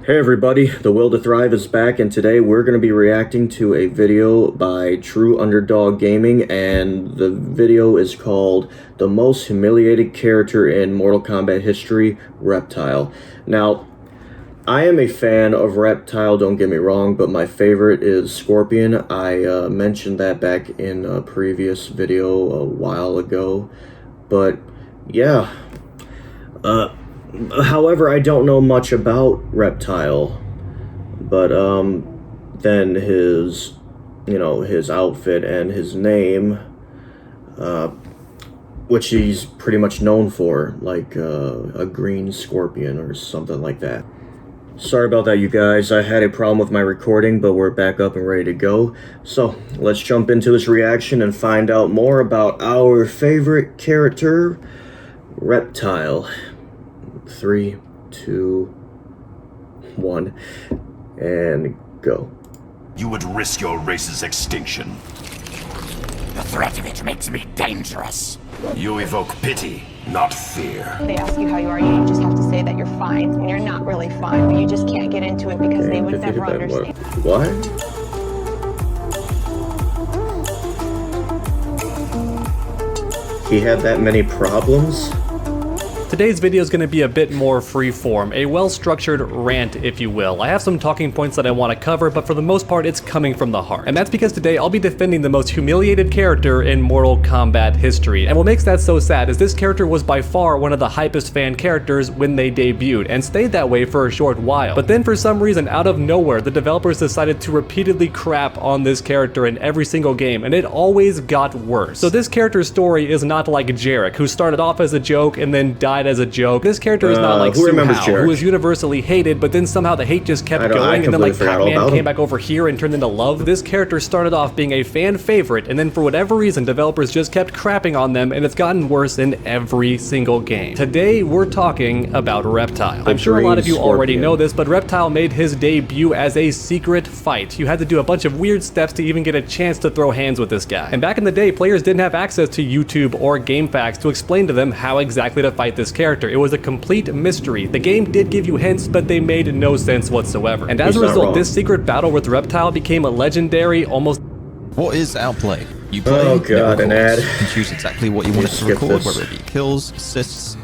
Hey everybody, The Will to Thrive is back, and today we're going to be reacting to a video by TrueUnderDawgGaming, and the video is called The Most Humiliated Character in Mortal Kombat History, Reptile. Now, I am a fan of Reptile, don't get me wrong, but my favorite is Scorpion. I mentioned that back in a previous video a while ago, but yeah. However, I don't know much about Reptile, but then his outfit and his name, which he's pretty much known for, like a green scorpion or something like that. Sorry about that, you guys. I had a problem with my recording, but we're back up and ready to go. So let's jump into this reaction and find out more about our favorite character, Reptile. 3, 2, 1, and go. You would risk your race's extinction. The threat of it makes me dangerous. You evoke pity, not fear. They ask you how you are, you just have to say that you're fine, and you're not really fine, but you just can't get into it because they would never understand. What? He had that many problems? Today's video is going to be a bit more freeform, a well-structured rant, if you will. I have some talking points that I want to cover, but for the most part, it's coming from the heart. And that's because today I'll be defending the most humiliated character in Mortal Kombat history. And what makes that so sad is this character was by far one of the hypest fan characters when they debuted, and stayed that way for a short while. But then for some reason, out of nowhere, the developers decided to repeatedly crap on this character in every single game, and it always got worse. So this character's story is not like Jarek, who started off as a joke and then died as a joke. This character is not like Su Hao, who was universally hated, but then somehow the hate just kept going, and then like Pac-Man came back over here and turned into love. This character started off being a fan favorite, and then for whatever reason, developers just kept crapping on them, and it's gotten worse in every single game. Today, we're talking about Reptile. I'm sure a lot of you already know this, but Reptile made his debut as a secret fight. You had to do a bunch of weird steps to even get a chance to throw hands with this guy. And back in the day, players didn't have access to YouTube or GameFAQs to explain to them how exactly to fight this character. It was a complete mystery. The game did give you hints, but they made no sense whatsoever. And as a result, this secret battle with Reptile became a legendary, almost... What is outplay? You play, an ad. You can choose exactly what you want it to record, whether it be kills, assists.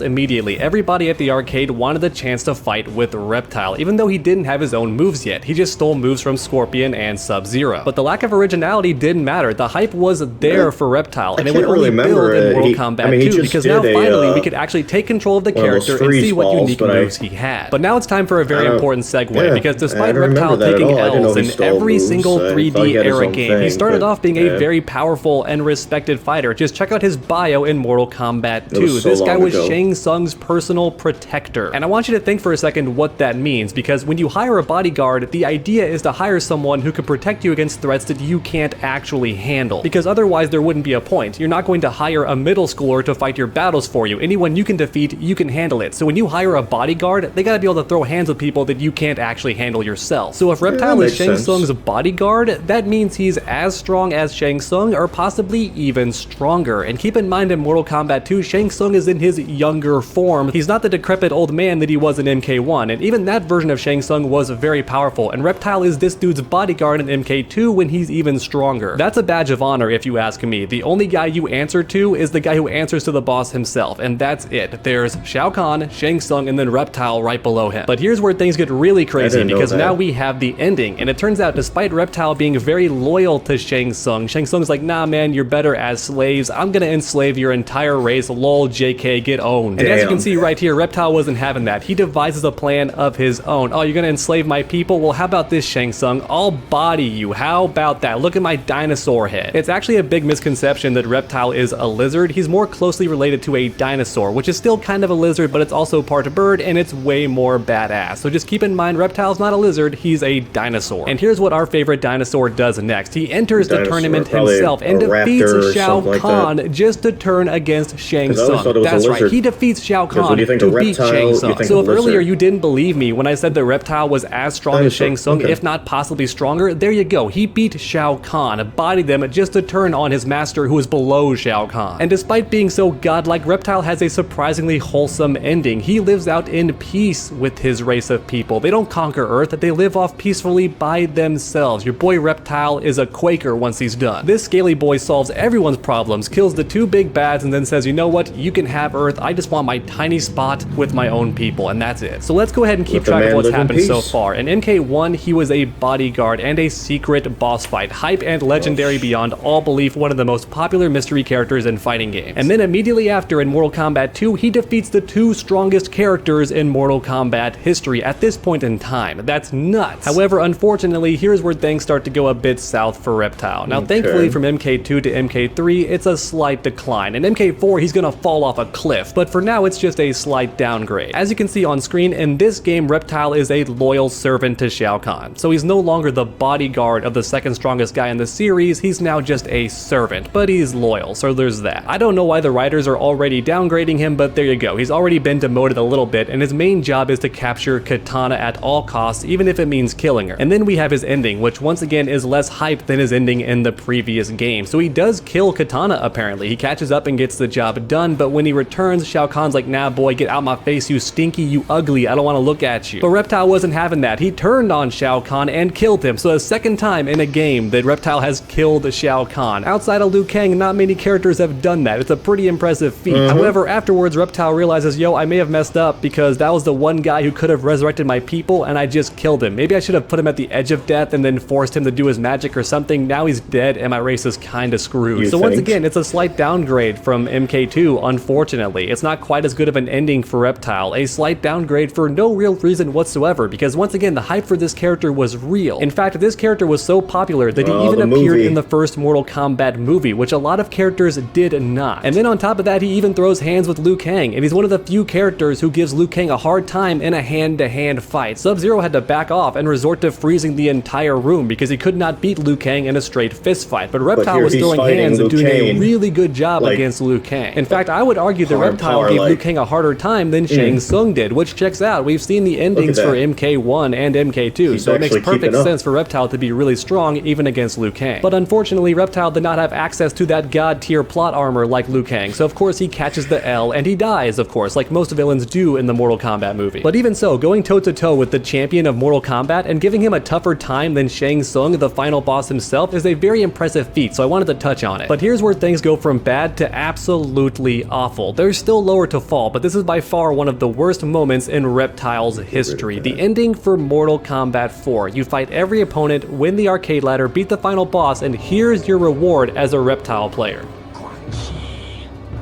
Immediately, everybody at the arcade wanted the chance to fight with Reptile, even though he didn't have his own moves yet. He just stole moves from Scorpion and Sub-Zero. But the lack of originality didn't matter. The hype was there for Reptile, and it would only build in Mortal Kombat 2, because now finally we could actually take control of the character and see what unique moves he had. But now it's time for a very important segue, because despite Reptile taking L's in every single 3D era game, he started off being a very powerful and respected fighter. Just check out his bio in Mortal Kombat 2. This guy was Shang Tsung's personal protector. And I want you to think for a second what that means, because when you hire a bodyguard, the idea is to hire someone who can protect you against threats that you can't actually handle, because otherwise there wouldn't be a point. You're not going to hire a middle schooler to fight your battles for you. Anyone you can defeat, you can handle it. So when you hire a bodyguard, they gotta be able to throw hands with people that you can't actually handle yourself. So if Reptile is Shang Tsung's bodyguard, that means he's as strong as Shang Tsung, or possibly even stronger. And keep in mind, in Mortal Kombat 2, Shang Tsung is in his younger form. He's not the decrepit old man that he was in MK1, and even that version of Shang Tsung was very powerful, and Reptile is this dude's bodyguard in MK2 when he's even stronger. That's a badge of honor if you ask me. The only guy you answer to is the guy who answers to the boss himself, and that's it. There's Shao Kahn, Shang Tsung, and then Reptile right below him. But here's where things get really crazy, because now we have the ending, and it turns out despite Reptile being very loyal to Shang Tsung's like, nah man, you're better as slaves. I'm gonna enslave your entire race, lol JK, get owned. And as you can see right here, Reptile wasn't having that. He devises a plan of his own. Oh, you're gonna enslave my people? Well, how about this, Shang Tsung? I'll body you. How about that? Look at my dinosaur head. It's actually a big misconception that Reptile is a lizard. He's more closely related to a dinosaur, which is still kind of a lizard, but it's also part bird, and it's way more badass. So just keep in mind, Reptile's not a lizard, he's a dinosaur. And here's what our favorite dinosaur does next. He enters the tournament himself and defeats Shao Kahn just to turn against Shang Tsung. That's right, he defeats Shao Because when Kahn you think to of beat reptile, Shang you Tsung. think So of if earlier lizard. you didn't believe me when I said the reptile was as strong as Shang Tsung, Okay. if not possibly stronger, there you go. He beat Shao Kahn, bodied them just to turn on his master who is below Shao Kahn. And despite being so godlike, Reptile has a surprisingly wholesome ending. He lives out in peace with his race of people. They don't conquer Earth, they live off peacefully by themselves. Your boy Reptile is a Quaker once he's done. This scaly boy solves everyone's problems, kills the two big bads, and then says, you know what, you can have Earth, I just want my tiny spot with my own people, and that's it. So let's go ahead and keep Let the track of man what's live in happened so peace. far. In MK1, he was a bodyguard and a secret boss fight. Hype and legendary beyond all belief, one of the most popular mystery characters in fighting games. And then immediately after, in Mortal Kombat 2, he defeats the two strongest characters in Mortal Kombat history at this point in time. That's nuts. However, unfortunately, here's where things start to go a bit south for Reptile. Now, thankfully, from MK2 to MK3, it's a slight decline. In MK4, he's gonna fall off a cliff, but for now, it's just a slight downgrade. As you can see on screen, in this game, Reptile is a loyal servant to Shao Kahn. So he's no longer the bodyguard of the second strongest guy in the series, he's now just a servant, but he's loyal, so there's that. I don't know why the writers are already downgrading him, but there you go. He's already been demoted a little bit, and his main job is to capture Kitana at all costs, even if it means killing her. And then we have his ending, which once again is less hype than his ending in the previous game. So he does kill Kitana apparently. He catches up and gets the job done, but when he returns, Shao Kahn's like, nah boy, get out my face, you stinky, you ugly, I don't want to look at you. But Reptile wasn't having that. He turned on Shao Kahn and killed him. So the second time in a game that Reptile has killed Shao Kahn. Outside of Liu Kang, not many characters have done that. It's a pretty impressive feat. However, afterwards, Reptile realizes, yo, I may have messed up because that was the one guy who could have resurrected my people and I just killed him. Maybe I should have put him at the edge of death and then forced him to do his magic or something. Now he's dead and my race is kinda screwed. So once again, it's a slight downgrade from MK2, unfortunately. It's not quite as good of an ending for Reptile. A slight downgrade for no real reason whatsoever, because once again, the hype for this character was real. In fact, this character was so popular that he even appeared in the first Mortal Kombat movie, which a lot of characters did not. And then on top of that, he even throws hands with Liu Kang, and he's one of the few characters who gives Liu Kang a hard time in a hand-to-hand fight. Sub-Zero had to back off and resort to freezing the entire room because he could not beat Liu Kang in a straight fist fight. But Reptile was throwing hands and doing a really good job against Liu Kang. In fact, I would argue that Reptile gave Liu Kang a harder time than Shang Tsung did, which checks out. We've seen the endings for MK1 and MK2, so it makes perfect sense for Reptile to be really strong even against Liu Kang. But unfortunately, Reptile did not have access to that god tier plot armor like Liu Kang, so of course he catches the L and he dies, of course, like most villains do in the Mortal Kombat movie. But even so, going toe-to-toe with the champion of Mortal Kombat and giving him a tougher time than Shang Tsung, the final boss himself, is a very impressive feat, so I wanted to touch on it. But here's where things go from bad to absolutely awful. There's still lower to fall, but this is by far one of the worst moments in Reptile's history. The ending for Mortal Kombat 4. You fight every opponent, win the arcade ladder, beat the final boss, and here's your reward as a Reptile player.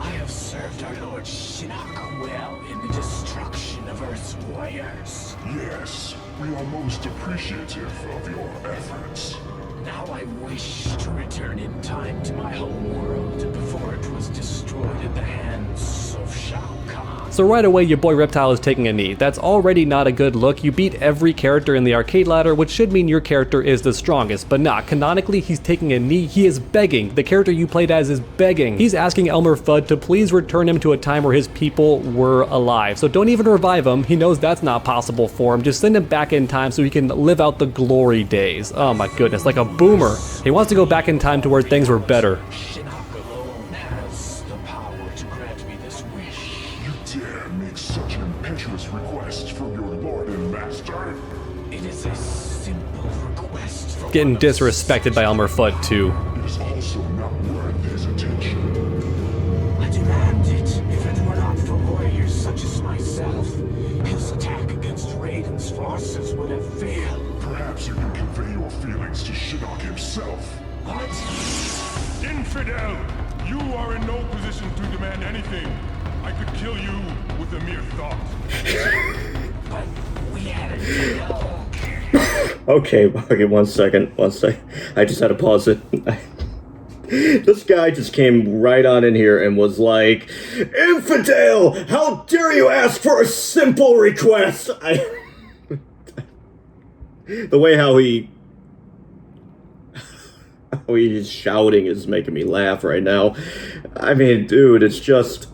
I have served our Lord Shinnok well in the destruction of Earth's warriors. Yes, we are most appreciative of your efforts. Now I wish to return in time to my home world before it was destroyed at the hands of Shao Kahn. So right away, your boy Reptile is taking a knee. That's already not a good look. You beat every character in the arcade ladder, which should mean your character is the strongest, but not. Canonically, he's taking a knee. He is begging. The character you played as is begging. He's asking Elmer Fudd to please return him to a time where his people were alive. So don't even revive him. He knows that's not possible for him. Just send him back in time so he can live out the glory days. Oh my goodness, like a boomer. He wants to go back in time to where things were better. Shinnok alone has the power to grant me this wish. You dare make such an impetuous request from your lord and master? It is a simple request from Getting disrespected by Elmer Fudd too. It is also not worth his attention. I demand it. If it were not for warriors such as myself, his attack against Raiden's forces would have failed. Perhaps you can convey your feelings to Shinnok himself. What? Infidel! You are in no position to demand anything. I could kill you with a mere thought. But we had a deal. Okay, one second. I just had to pause it. This guy just came right on in here and was like, "Infidel! How dare you ask for a simple request?" The way how he's shouting is making me laugh right now. I mean, dude, it's just...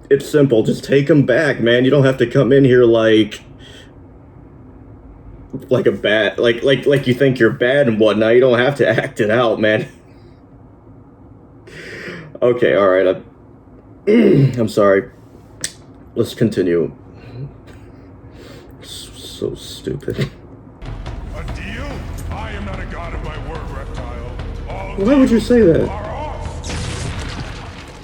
it's simple. Just take him back, man. You don't have to come in here like a bad, like you think you're bad and whatnot. You don't have to act it out, man. Okay, all right. I'm sorry. Let's continue. So stupid. A deal? I am not a god of my word, reptile. All Why would you say that? are off.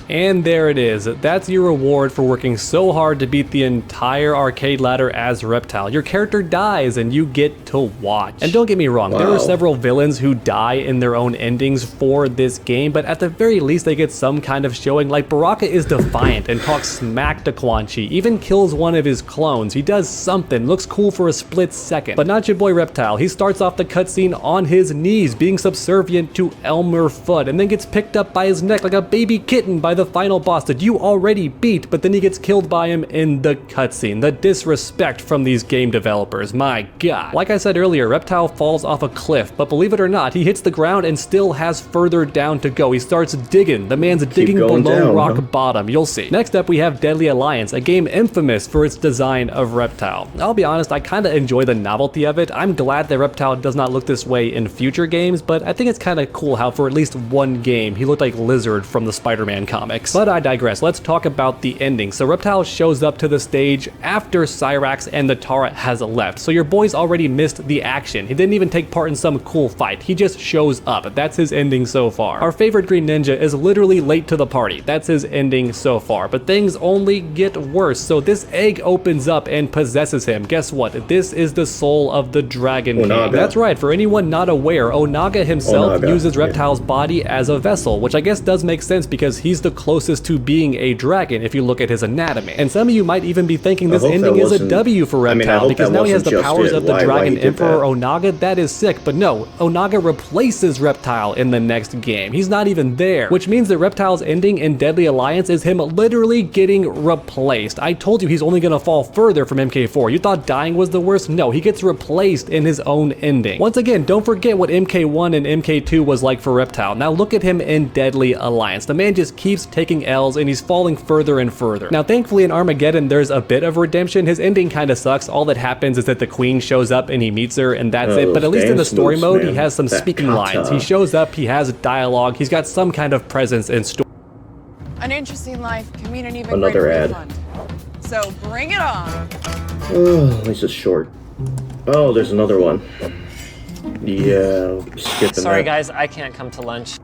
And there it is. That's your reward for working so hard to beat the entire arcade ladder as Reptile. Your character dies and you get to watch. And don't get me wrong, there are several villains who die in their own endings for this game, but at the very least they get some kind of showing. Like Baraka is defiant and talks smack to Quan Chi, even kills one of his clones. He does something, looks cool for a split second. But not your boy Reptile. He starts off the cutscene on his knees, being subservient to Elmer Fudd, and then gets picked up by his neck like a baby kitten by the final boss that you already beat, but then he gets killed by him in the cutscene. The disrespect from these game developers, my god. Like I said earlier, Reptile falls off a cliff, but believe it or not, he hits the ground and still has further down to go. He starts digging. The man's digging below rock bottom. You'll see. Next up, we have Deadly Alliance, a game infamous for its design of Reptile. I'll be honest, I kind of enjoy the novelty of it. I'm glad that Reptile does not look this way in future games, but I think it's kind of cool how for at least one game, he looked like Lizard from the Spider-Man comics. But I digress. Let's talk about the ending. So Reptile shows up to the stage after Cyrax and the Tara has left. So your boy's already missed the action. He didn't even take part in some cool fight. He just shows up. That's his ending so far. Our favorite Green Ninja is literally late to the party. That's his ending so far. But things only get worse. So this egg opens up and possesses him. Guess what? This is the soul of the Dragon King. That's right. For anyone not aware, Onaga himself uses Reptile's body as a vessel, which I guess does make sense because he's the closest to being a dragon if you look at his anatomy. And some of you might even be thinking this ending is a W for Reptile because now he has the powers of the Dragon Emperor Onaga. That is sick, but no, Onaga replaces Reptile in the next game. He's not even there, which means that Reptile's ending in Deadly Alliance is him literally getting replaced. I told you he's only gonna fall further from MK4. You thought dying was the worst? No, he gets replaced in his own ending. Once again, don't forget what MK1 and MK2 was like for Reptile. Now look at him in Deadly Alliance. The man just keeps taking L's and he's falling further and further. Now thankfully in Armageddon there's a bit of redemption. His ending kind of sucks. All that happens is that the queen shows up and he meets her and that's it. But at least in the story mode he has some speaking lines. He shows up, he has dialogue, he's got some kind of presence in story. An interesting life can mean an even greater refund. So bring it on. Oh, at least it's short. Oh, there's another one. Yeah, skipping Sorry guys, I can't come to lunch.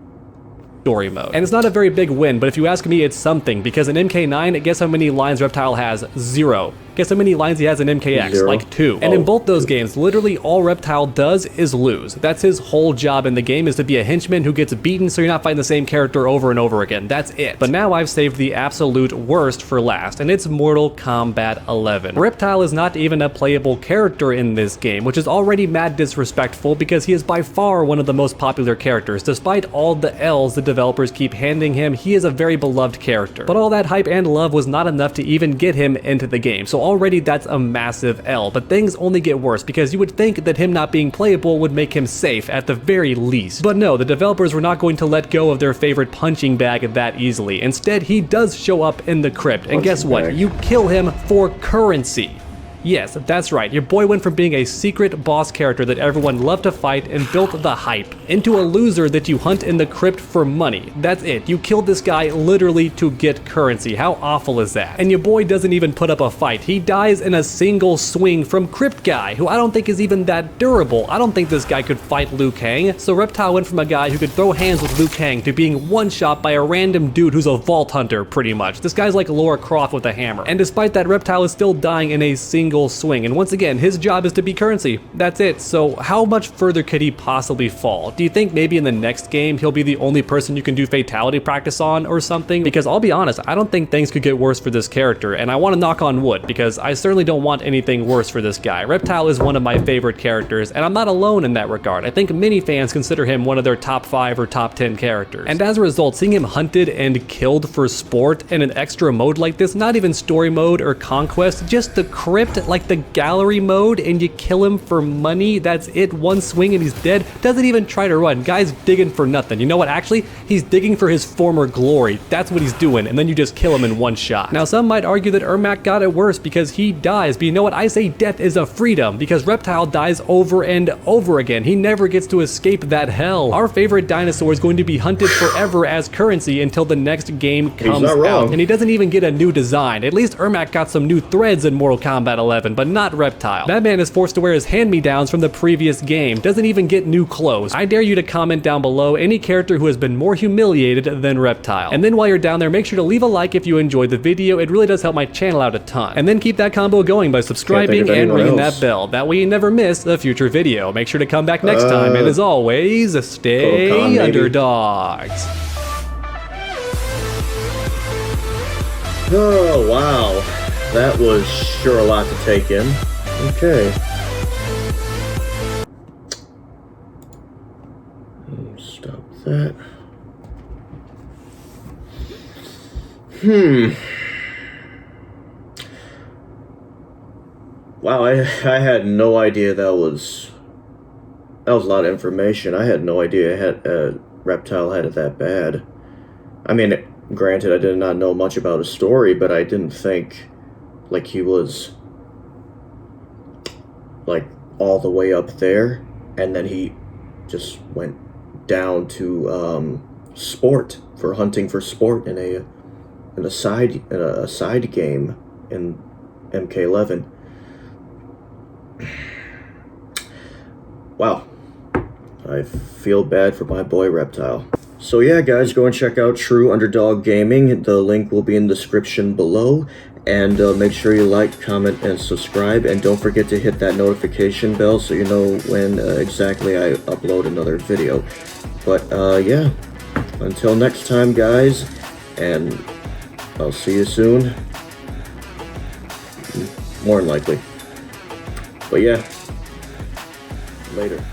Story mode. And it's not a very big win, but if you ask me, it's something, because in MK9, guess how many lines Reptile has? 0. Guess how many lines he has in MKX? 0. Like 2. And in both those games, literally all Reptile does is lose. That's his whole job in the game, is to be a henchman who gets beaten so you're not fighting the same character over and over again. That's it. But now I've saved the absolute worst for last, and it's Mortal Kombat 11. Reptile is not even a playable character in this game, which is already mad disrespectful because he is by far one of the most popular characters. Despite all the L's the developers keep handing him, he is a very beloved character. But all that hype and love was not enough to even get him into the game. So already that's a massive L, but things only get worse because you would think that him not being playable would make him safe at the very least. But no, the developers were not going to let go of their favorite punching bag that easily. Instead, he does show up in the crypt, and guess what? You kill him for currency. Yes, that's right, your boy went from being a secret boss character that everyone loved to fight and built the hype, into a loser that you hunt in the crypt for money. That's it, you killed this guy literally to get currency. How awful is that? And your boy doesn't even put up a fight. He dies in a single swing from Crypt Guy, who I don't think is even that durable. I don't think this guy could fight Liu Kang. So Reptile went from a guy who could throw hands with Liu Kang to being one-shot by a random dude who's a vault hunter, pretty much. This guy's like Lara Croft with a hammer. And despite that, Reptile is still dying in a single swing, and once again his job is to be currency. That's it. So how much further could he possibly fall? Do you think maybe in the next game he'll be the only person you can do fatality practice on or something? Because I'll be honest, I don't think things could get worse for this character, and I want to knock on wood because I certainly don't want anything worse for this guy. Reptile is one of my favorite characters, and I'm not alone in that regard. I think many fans consider him one of their top 5 or top 10 characters, and as a result, seeing him hunted and killed for sport in an extra mode like this, not even story mode or conquest, just the crypt, unlocked like the gallery mode and you kill him for money, that's it, one swing and he's dead. Doesn't even try to run. Guy's digging for nothing. You know what, actually, he's digging for his former glory. That's what he's doing, and then you just kill him in one shot. Now, some might argue that Ermac got it worse because he dies, but you know what, I say death is a freedom because Reptile dies over and over again. He never gets to escape that hell. Our favorite dinosaur is going to be hunted forever as currency until the next game comes out, and he doesn't even get a new design. At least Ermac got some new threads in Mortal Kombat 11, but not Reptile. That man is forced to wear his hand-me-downs from the previous game, doesn't even get new clothes. I dare you to comment down below any character who has been more humiliated than Reptile. And then while you're down there, make sure to leave a like if you enjoyed the video. It really does help my channel out a ton. And then keep that combo going by subscribing and ringing that bell. That way you never miss a future video. Make sure to come back next time, and as always, stay underdogs. Oh, wow. That was sure a lot to take in. Okay. Stop that. Wow, I had no idea that was a lot of information. I had no idea Reptile had it that bad. I mean, granted, I did not know much about his story, but I didn't think like he was like all the way up there, and then he just went down to sport, for hunting for sport in a side game in MK11. Wow, I feel bad for my boy Reptile. So yeah, guys, go and check out TrueUnderDawgGaming. The link will be in the description below. And make sure you like, comment, and subscribe. And don't forget to hit that notification bell so you know when exactly I upload another video. But yeah, until next time, guys, and I'll see you soon. More than likely. But yeah, later.